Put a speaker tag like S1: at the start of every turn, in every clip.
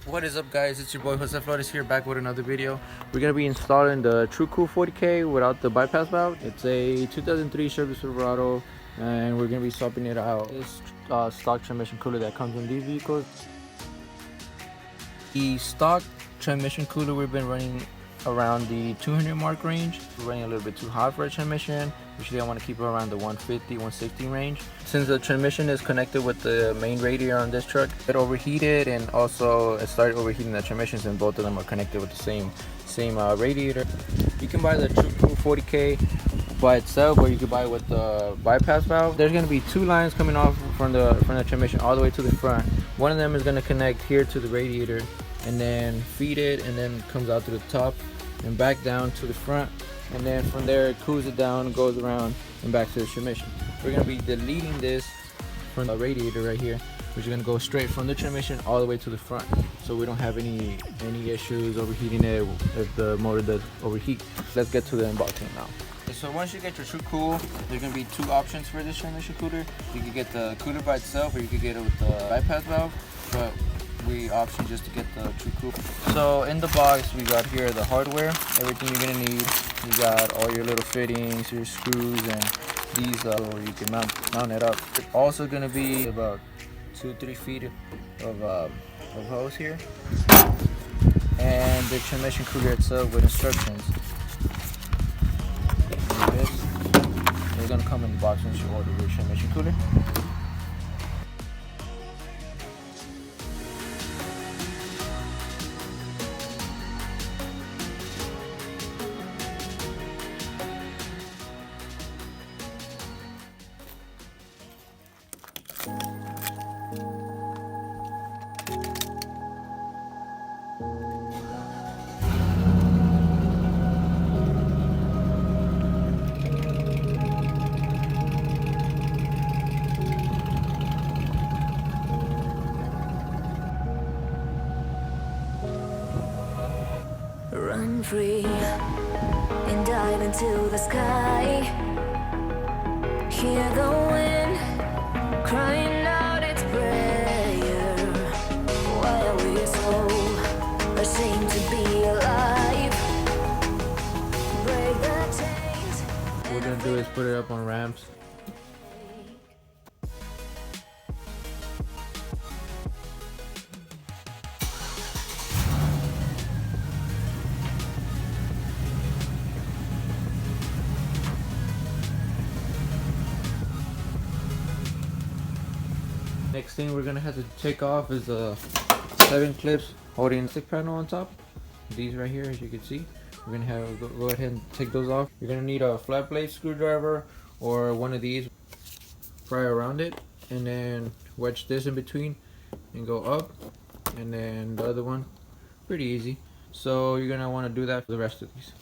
S1: What is up, guys? It's your boy Jose Flores here, back with another video. We're gonna be installing the Tru-Cool 40K without the bypass valve. It's a 2003 Chevy Silverado, and we're gonna be swapping it out. This stock transmission cooler that comes in these vehicles. The stock transmission cooler we've been running around the 200 mark range. We're running a little bit too hot for a transmission. Usually I want to keep it around the 150, 160 range. Since the transmission is connected with the main radiator on this truck, it overheated, and also it started overheating the transmissions, and both of them are connected with the same radiator. You can buy the Tru-Cool 40K by itself, or you could buy it with the bypass valve. There's going to be two lines coming off from the transmission all the way to the front. One of them is going to connect here to the radiator and then feed it, and then comes out to the top and back down to the front, and then from there it cools it down, goes around and back to the transmission. We're going to be deleting this from the radiator right here, which is going to go straight from the transmission all the way to the front, so we don't have any issues overheating it if the motor does overheat. Let's get to the unboxing now. So once you get your Tru-Cool, there's going to be two options for this transmission cooler. You can get the cooler by itself, or you can get it with the bypass valve, but we option just to get the Tru-Cool. So in the box we got here the hardware, everything you're gonna need. You got all your little fittings, your screws, and these where you can mount it up. It's also gonna be about 2-3 feet of hose here, and the transmission cooler itself with instructions. They're gonna come in the box once you order your transmission cooler.
S2: Run free and dive into the sky. Hear the wind crying out its prayer. Why are we so ashamed to be alive? Break the chains.
S1: What we're gonna do is put it up on ramps. Next thing we're gonna have to take off is the 7 clips holding the stick panel on top. These right here, as you can see. We're gonna have go ahead and take those off. You're gonna need a flat blade screwdriver or one of these. Pry around it and then wedge this in between and go up, and then the other one, pretty easy. So you're gonna want to do that for the rest of these.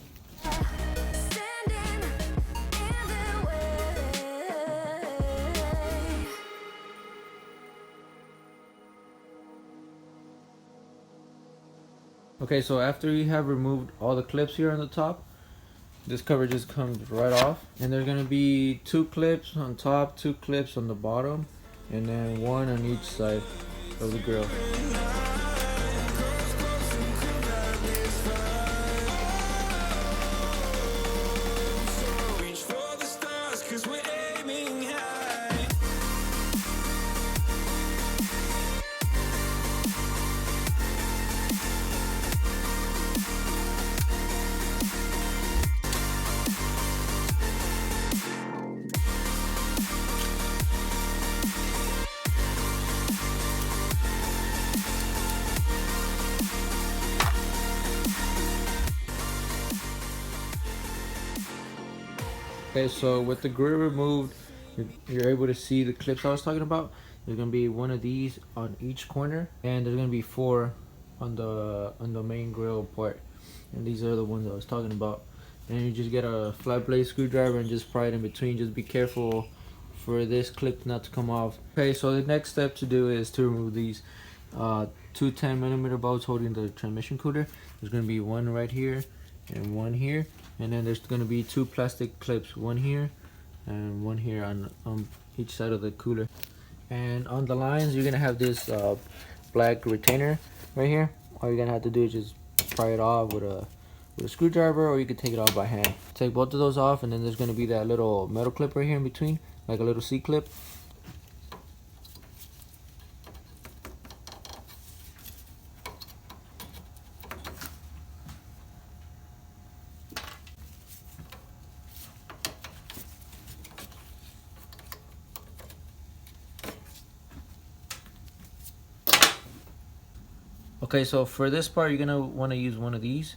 S1: Okay, so after you have removed all the clips here on the top, this cover just comes right off, and there's gonna be 2 clips on top, 2 clips on the bottom, and then 1 on each side of the grill. Okay, so with the grill removed, you're able to see the clips I was talking about. There's gonna be 1 of these on each corner, and there's gonna be 4 on the main grill part. And these are the ones I was talking about. And you just get a flat blade screwdriver and just pry it in between. Just be careful for this clip not to come off. Okay, so the next step to do is to remove these 2 10mm bolts holding the transmission cooler. There's gonna be 1 right here and 1 here, and then there's going to be 2 plastic clips, 1 here and 1 here on each side of the cooler. And on the lines you're going to have this black retainer right here. All you're gonna have to do is just pry it off with a screwdriver, or you could take it off by hand. Take both of those off, and then there's gonna be that little metal clip right here in between, like a little C-clip. Okay, so for this part, you're gonna want to use one of these.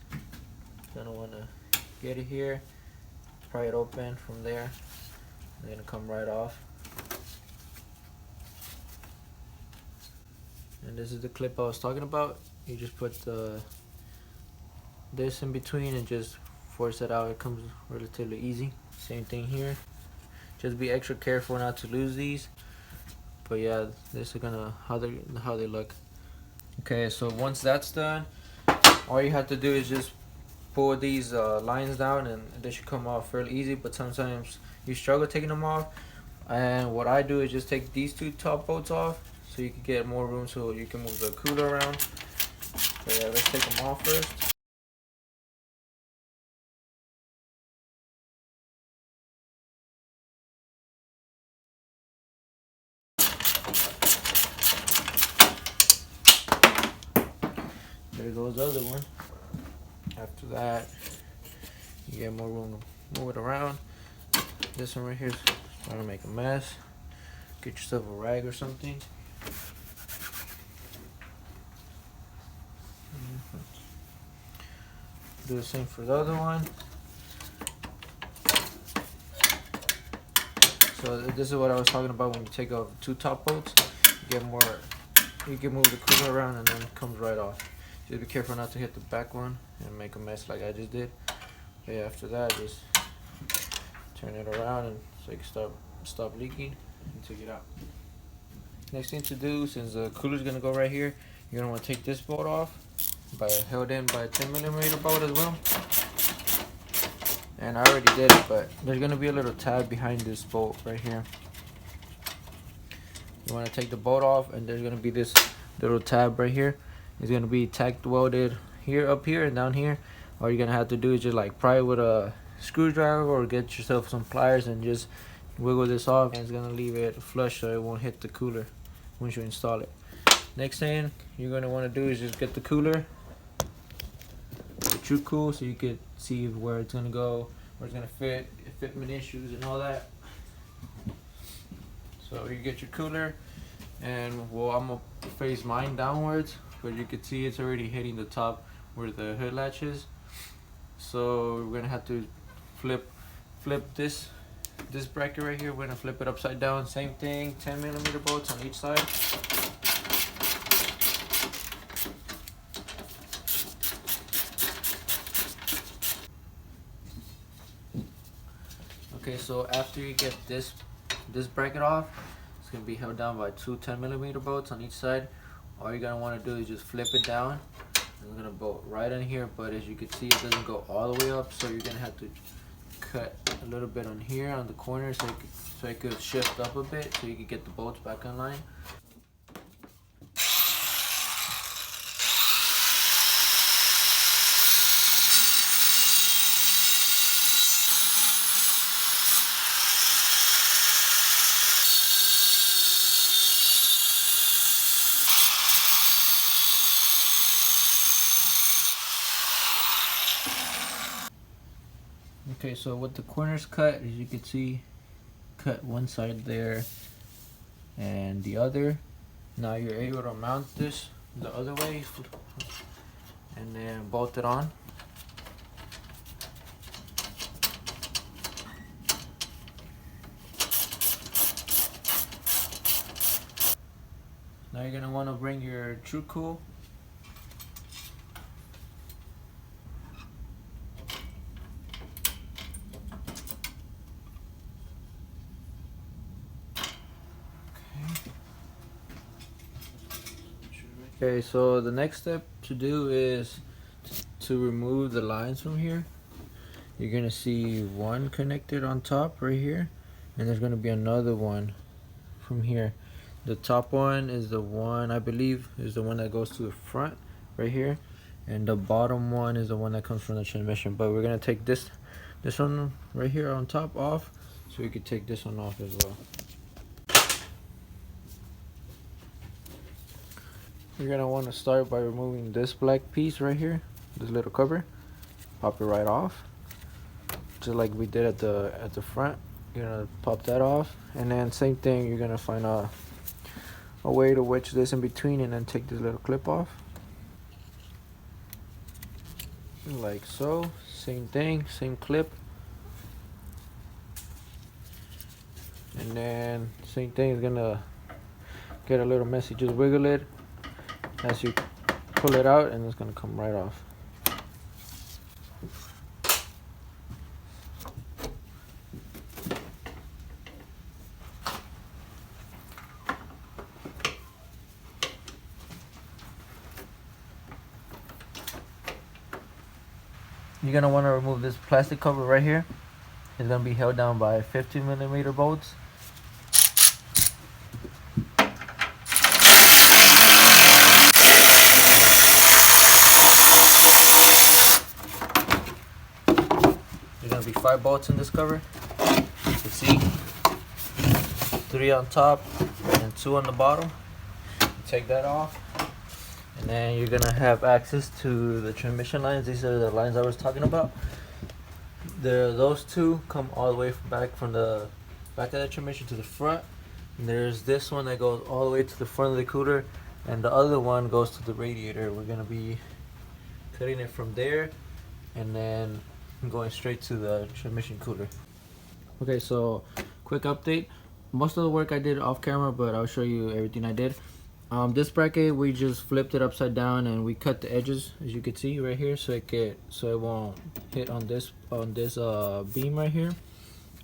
S1: You're gonna want to get it here, pry it open from there. It's gonna come right off. And this is the clip I was talking about. You just put this in between and just force it out. It comes relatively easy. Same thing here. Just be extra careful not to lose these. But yeah, this is gonna how they look. Okay, so once that's done, all you have to do is just pull these lines down, and they should come off fairly easy. But sometimes you struggle taking them off. And what I do is just take these two top bolts off, so you can get more room, so you can move the cooler around. So yeah, let's take them off first. There goes the other one. After that, you get more room to move it around. This one right here is starting to make a mess. Get yourself a rag or something. Do the same for the other one. So this is what I was talking about when you take off two top bolts. You get more. You can move the cooler around, and then it comes right off. Just be careful not to hit the back one and make a mess like I just did. Okay, after that, just turn it around and so you can stop leaking and take it out. Next thing to do, since the cooler's gonna go right here, you're gonna want to take this bolt off, held in by a 10mm bolt as well. And I already did it, but there's gonna be a little tab behind this bolt right here. You want to take the bolt off, and there's gonna be this little tab right here. It's gonna be tack welded here, up here, and down here. All you're gonna have to do is just like pry it with a screwdriver, or get yourself some pliers and just wiggle this off, and it's gonna leave it flush so it won't hit the cooler once you install it. Next thing you're gonna want to do is just get the cooler, the Tru-Cool, so you could see where it's gonna go, where it's gonna fit, fitment issues and all that. So you get your cooler, and well, I'm gonna face mine downwards, but you can see it's already hitting the top where the hood latch is. So we're gonna have to flip this bracket right here. We're gonna flip it upside down. Same thing, 10mm bolts on each side. Okay, so after you get this bracket off, it's gonna be held down by two 10mm bolts on each side. All you're gonna want to do is just flip it down. It's gonna bolt right in here, but as you can see, it doesn't go all the way up, so you're gonna have to cut a little bit on here on the corner, so it could shift up a bit, so you can get the bolts back in line. Okay, so with the corners cut, as you can see, cut one side there and the other. Now you're able to mount this the other way and then bolt it on. Now you're gonna want to bring your Tru-Cool . Okay, so the next step to do is to remove the lines from here. You're gonna see one connected on top right here, and there's gonna be another one from here. The top one is the one, I believe, is the one that goes to the front right here, and the bottom one is the one that comes from the transmission. But we're gonna take this one right here on top off, so we could take this one off as well. You're gonna want to start by removing this black piece right here, this little cover. Pop it right off, just like we did at the front. You're gonna pop that off, and then same thing. You're gonna find a way to wedge this in between, and then take this little clip off, like so. Same thing, same clip, and then same thing is gonna get a little messy. Just wiggle it as you pull it out, and it's gonna come right off. You're gonna want to remove this plastic cover right here. It's gonna be held down by 50mm bolts. There's gonna be 5 bolts in this cover. You can see 3 on top and 2 on the bottom. Take that off, and then you're gonna have access to the transmission lines. These are the lines I was talking about. Those 2 come all the way back from the back of the transmission to the front. And there's this one that goes all the way to the front of the cooler, and the other one goes to the radiator. We're gonna be cutting it from there, and then going straight to the transmission cooler. Okay, so quick update. Most of the work I did off camera, but I'll show you everything I did. This bracket, we just flipped it upside down and we cut the edges, as you can see right here, so it won't hit on this beam right here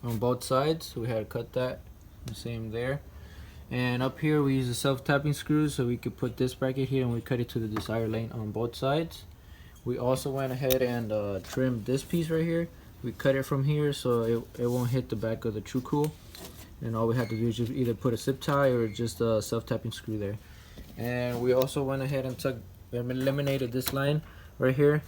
S1: on both sides. So we had to cut that, the same there. And up here we use the self-tapping screws, so we could put this bracket here and we cut it to the desired length on both sides. We also went ahead and trimmed this piece right here. We cut it from here so it won't hit the back of the Tru-Cool. And all we had to do is just either put a zip tie or just a self-tapping screw there. And we also went ahead and eliminated this line right here,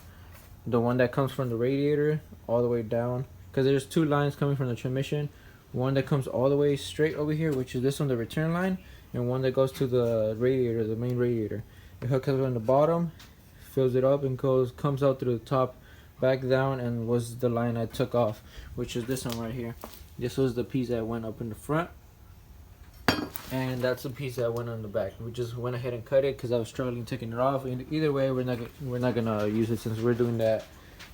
S1: the one that comes from the radiator all the way down, because there's 2 lines coming from the transmission. One that comes all the way straight over here, which is this one, the return line, and one that goes to the radiator, the main radiator. It hooks up on the bottom, fills it up, and comes out through the top, back down, and was the line I took off, which is this one right here. This was the piece that went up in the front, and that's the piece that went on the back. We just went ahead and cut it because I was struggling taking it off. And either way, we're not gonna use it, since we're doing that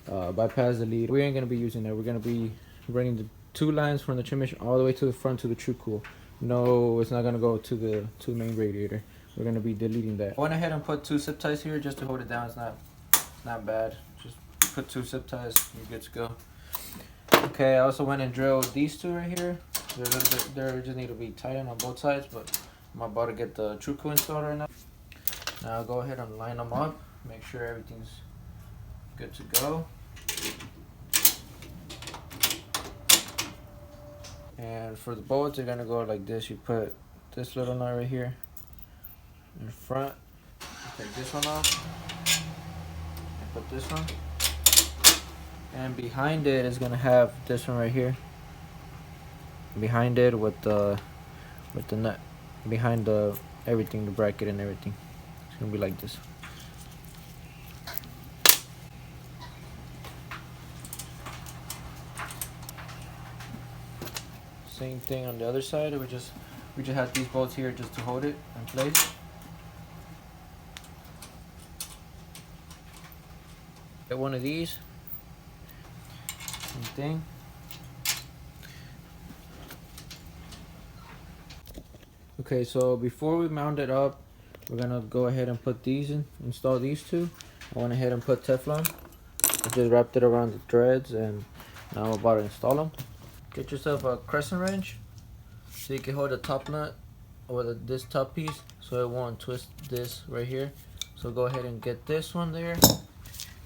S1: bypass the lead. We ain't gonna be using that. We're gonna be running the 2 lines from the transmission all the way to the front to the Tru-Cool. No, it's not gonna go to the main radiator. We're gonna be deleting that. I went ahead and put 2 zip ties here just to hold it down. It's not bad. Just put 2 zip ties, you're good to go. Okay, I also went and drilled these 2 right here. They just need to be tightened on both sides, but I'm about to get the Tru-Cool installed right now. Now I'll go ahead and line them up, make sure everything's good to go. And for the bolts, they're gonna go like this. You put this little nut right here in front, take this one off, and put this one. And behind it is gonna have this one right here. Behind it with the nut, behind everything, the bracket and everything. It's gonna be like this. Same thing on the other side. We just have these bolts here just to hold it in place. Get one of these. Same thing. Okay, so before we mount it up, we're gonna go ahead and put these in, install these 2. I went ahead and put Teflon. I just wrapped it around the threads, and now I'm about to install them. Get yourself a crescent wrench so you can hold the top nut or this top piece so it won't twist this right here. So go ahead and get this one there.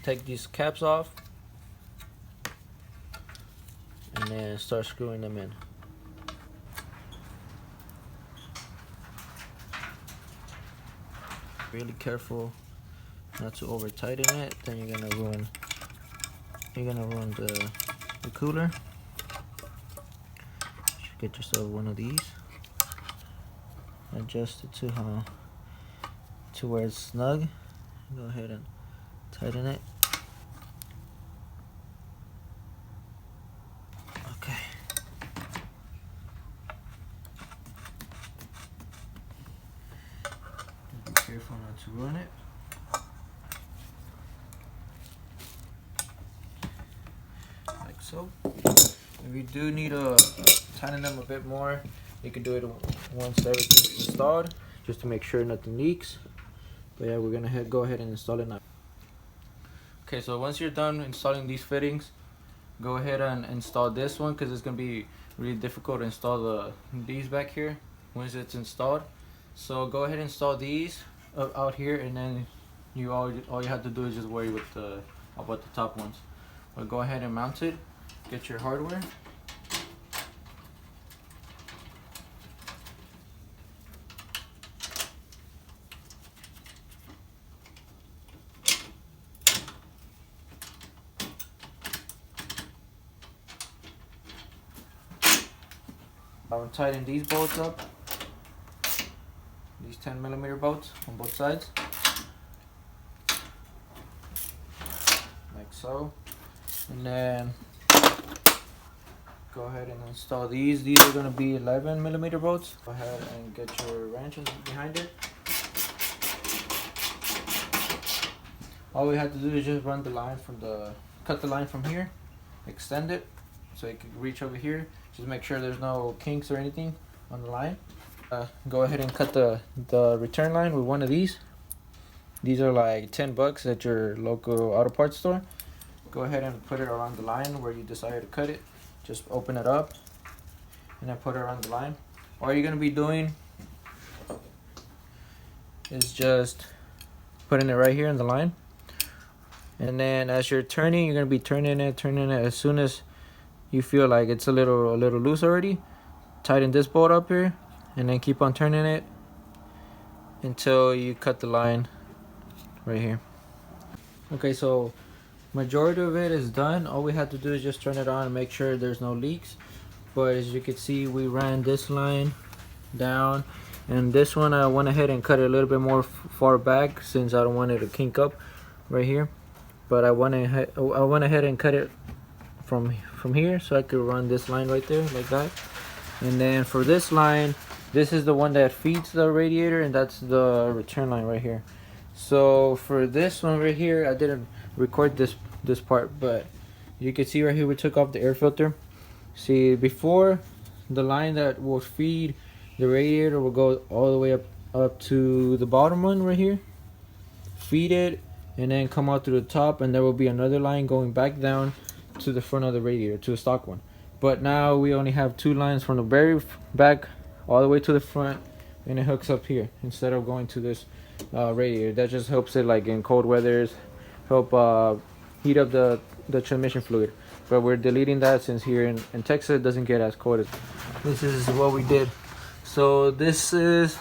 S1: Take these caps off, and then start screwing them in. Really careful not to over tighten it, then you're gonna ruin the cooler. Should get yourself one of these. Adjust it to where it's snug. Go ahead and tighten it. Okay. Be careful not to ruin it. Like so. If you do need to tighten them a bit more, you can do it once everything's installed, just to make sure nothing leaks. But yeah, we're gonna go ahead and install it now. Okay, so once you're done installing these fittings, go ahead and install this one, because it's gonna be really difficult to install these back here once it's installed. So go ahead and install these out here, and then all you have to do is just worry about the top ones. But go ahead and mount it. Get your hardware. I'll tighten these bolts up. These 10mm bolts on both sides. Like so. And then go ahead and install these. These are going to be 11mm bolts. Go ahead and get your wrenches behind it. All we have to do is just run the line cut the line from here, extend it so it can reach over here. Just make sure there's no kinks or anything on the line. Go ahead and cut the return line with one of these. These are like $10 at your local auto parts store. Go ahead and put it around the line where you decided to cut it. Just open it up and then put it around the line. All you're gonna be doing is just putting it right here in the line. And then as you're turning, you're gonna be turning it. As soon as you feel like it's a little loose already, tighten this bolt up here, and then keep on turning it until you cut the line right here. Okay, so majority of it is done. All we have to do is just turn it on and make sure there's no leaks. But as you can see, we ran this line down, and this one I went ahead and cut it a little bit more far back since I don't want it to kink up right here. But I went ahead and cut it from here so I could run this line right there like that. And then for this line, this is the one that feeds the radiator, and that's the return line right here. So for this one right here, I didn't record this part, but you can see right here we took off the air filter. See, before, the line that will feed the radiator will go all the way up to the bottom one right here, feed it, and then come out through the top, and there will be another line going back down to the front of the radiator, to the stock one. But now we only have two lines from the very back all the way to the front, and it hooks up here instead of going to this radiator. That just helps it, like in cold weathers, help heat up the transmission fluid. But we're deleting that since here in Texas it doesn't get as cold as. This is what we did. So this is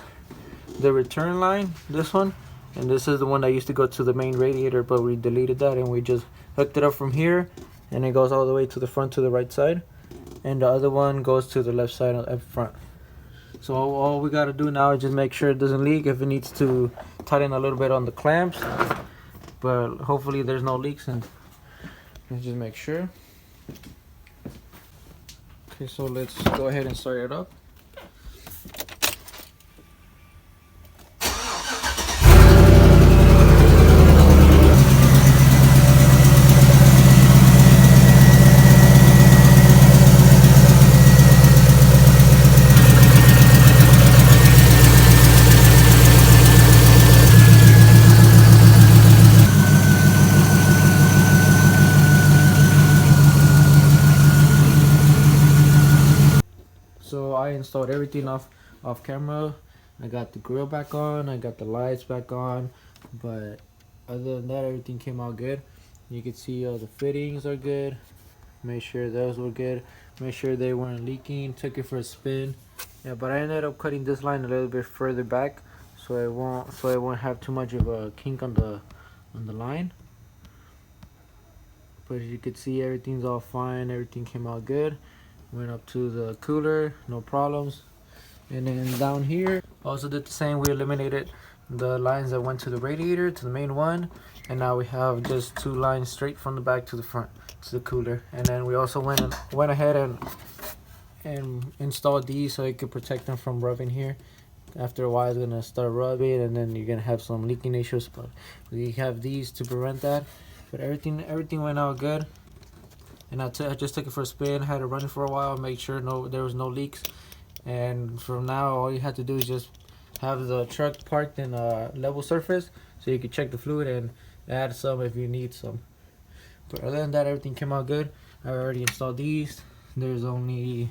S1: the return line, this one, and this is the one that used to go to the main radiator, but we deleted that and we just hooked it up from here, and it goes all the way to the front, to the right side, and the other one goes to the left side up front. So all we gotta do now is just make sure it doesn't leak. If it needs to tighten a little bit on the clamps, but hopefully there's no leaks, and let's just make sure. Okay, so let's go ahead and start it up. So I installed everything off camera. I got the grill back on, I got the lights back on, but other than that, everything came out good. You can see all the fittings are good. Make sure those were good. Make sure they weren't leaking. Took it for a spin. Yeah, but I ended up cutting this line a little bit further back so it won't have too much of a kink on the line. But as you can see, everything's all fine. Everything came out good. Went up to the cooler, no problems. And then down here, also did the same. We eliminated the lines that went to the radiator, to the main one. And now we have just 2 lines straight from the back to the front, to the cooler. And then we also went ahead and installed these so it could protect them from rubbing here. After a while, it's gonna start rubbing, and then you're gonna have some leaking issues. But we have these to prevent that. But everything went out good. And I just took it for a spin, had it running for a while, make sure there was no leaks. And from now, all you have to do is just have the truck parked in a level surface, so you can check the fluid and add some if you need some. But other than that, everything came out good. I already installed these. There's only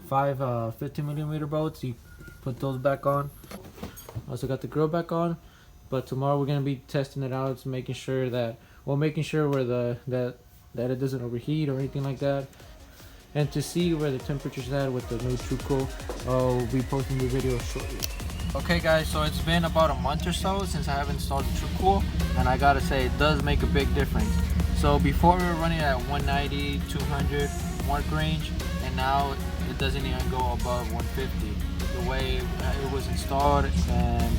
S1: 5 15mm bolts. You put those back on. Also got the grill back on. But tomorrow we're gonna be testing it out, making sure that where that it doesn't overheat or anything like that, and to see where the temperature's at with the new Tru-Cool. I'll be posting the video shortly. Okay guys, so it's been about a month or so since I have installed the Tru-Cool, and I gotta say it does make a big difference. So before we were running at 190, 200 mark range, and now it doesn't even go above 150. The way it was installed, and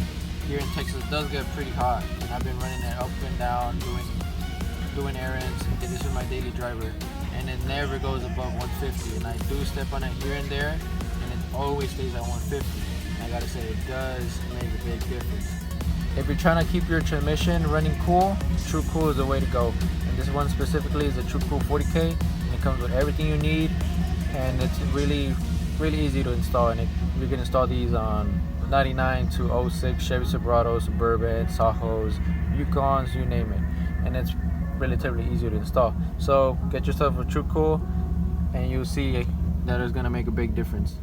S1: here in Texas it does get pretty hot, and I've been running it up and down, doing errands. This is my daily driver, and it never goes above 150. And I do step on it here and there, and it always stays at 150. And I gotta say, it does make a big difference. If you're trying to keep your transmission running cool, Tru-Cool is the way to go. And this one specifically is the Tru-Cool 40K, and it comes with everything you need, and it's really easy to install. And you can install these on 99 to 06 Chevy Silverado, Suburban, Tahoes, Yukons, you name it. And it's relatively easy to install. So get yourself a Tru-Cool, and you'll see that it's gonna make a big difference.